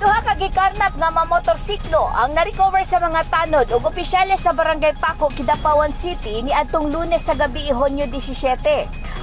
Duha ka gikarnap nga mamotorsiklo ang na-recover sa mga tanod ug opisyales sa Barangay Paco, Kidapawan City niadtong Lunes sa gabi, Hunyo 17.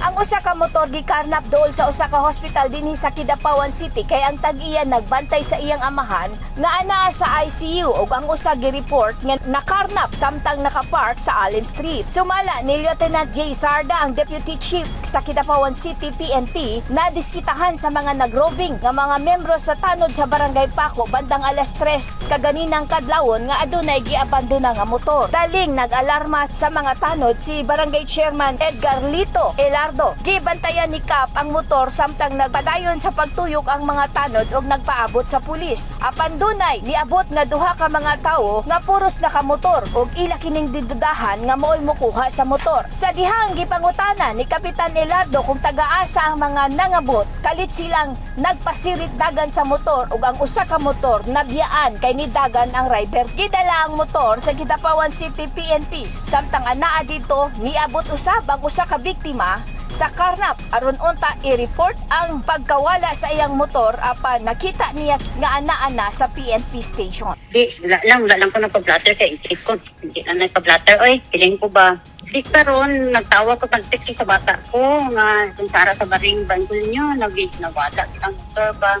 Ang usa ka motor gikarnap dool sa usa ka hospital dinhi sa Kidapawan City kay ang tag-iya nagbantay sa iyang amahan nga anaa sa ICU ug ang usa gi-report nga nakarnap samtang nakapark sa Alim Street. Sumala ni Lieutenant J. Sarda, ang Deputy Chief sa Kidapawan City PNP, na diskitahan sa mga nagroving nga mga membro sa tanod sa Barangay Paco bandang alas 3 kaganinang kadlawon nga adunay giabandona nga motor. Daling nag-alarma sa mga tanod si Barangay Chairman Edgar Lito Elardo. Gibantayan ni Kap ang motor samtang nagpadayon sa pagtuyok ang mga tanod ug nagpaabot sa pulis. Apan dunay niabot nga duha ka mga tawo nga puros nakamotor ug ila kining didudahan nga mo'y mokuha sa motor. Sa dihang gipangutana ni Kapitan Elardo kung taga-asa ang mga nangabot, kalit silang nagpasirit dagan sa motor ug ang usa ka motor nabiyaan kay nidagan ang rider. Gidala ang motor sa Kidapawan City PNP samtang anaa dito niabot usab ang usa ka biktima sa karnap aron unta i-report ang pagkawala sa iyang motor apan nakita niya nga anaa na sa PNP station. Wala lang ko nagpa-blatter kay isip ko. Hindi na nagpa-blatter. Oy, piling ko ba? Di karon nagtawa ko nag-text sa bata ko nga kung sara sa baring bangkol nyo, nawala ang motor ba?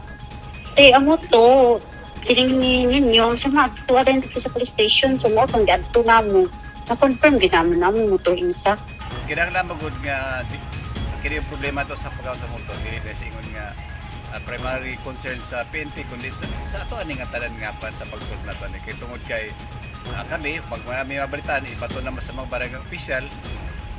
Amo to. Siling ninyo, sa mga tuwa rin sa police station, sumotong gadto na mo. Na-confirm ginamon na mo motor insa. Kinahanglan magud nga kini yung problema to sa paggawa sa motor. Kini sa ingon nga primary concern sa PNP kundi sa ato ani nga tanan nga pan sa pagsulod nato ni kay tungod kay kami pag may mabalitaan ibato naman sa mga barangay official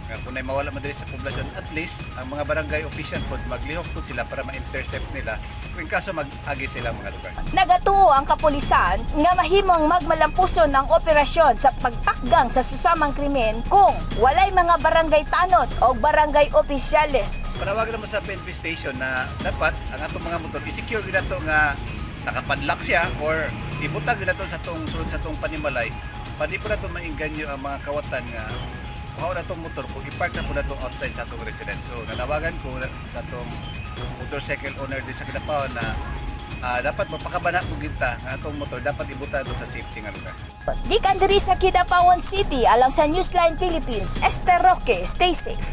nga kung may mawala man diri sa poblasyon, at least ang mga barangay official pod maglihok pod sila para ma-intercept nila kung kaso mag-agi sila mga lugar. Nagatuo ang kapulisan nga mahimong magmalampuson ang operasyon sa pagtakgang sa susamang krimen kung walay mga barangay tanod o barangay opisyales. Panawagan naman sa PNP station na dapat ang atong mga motor i-secure gid nato nga nakapadlock siya or ibutag gid nato sa tong sulod sa tong panimalay. Padi po nato mainganyo ang mga kawatan nga kuha na itong motor kung i-park na po na itong outside sa itong residence. So, nanawagan ko sa itong motorcycle owner din sa Kidapawan na dapat mapakabana mo ginta nga itong motor dapat ibuta doon sa safety nga lugar. Di kandiri sa Kidapawan City alang sa Newsline Philippines, Esther Roque, stay safe.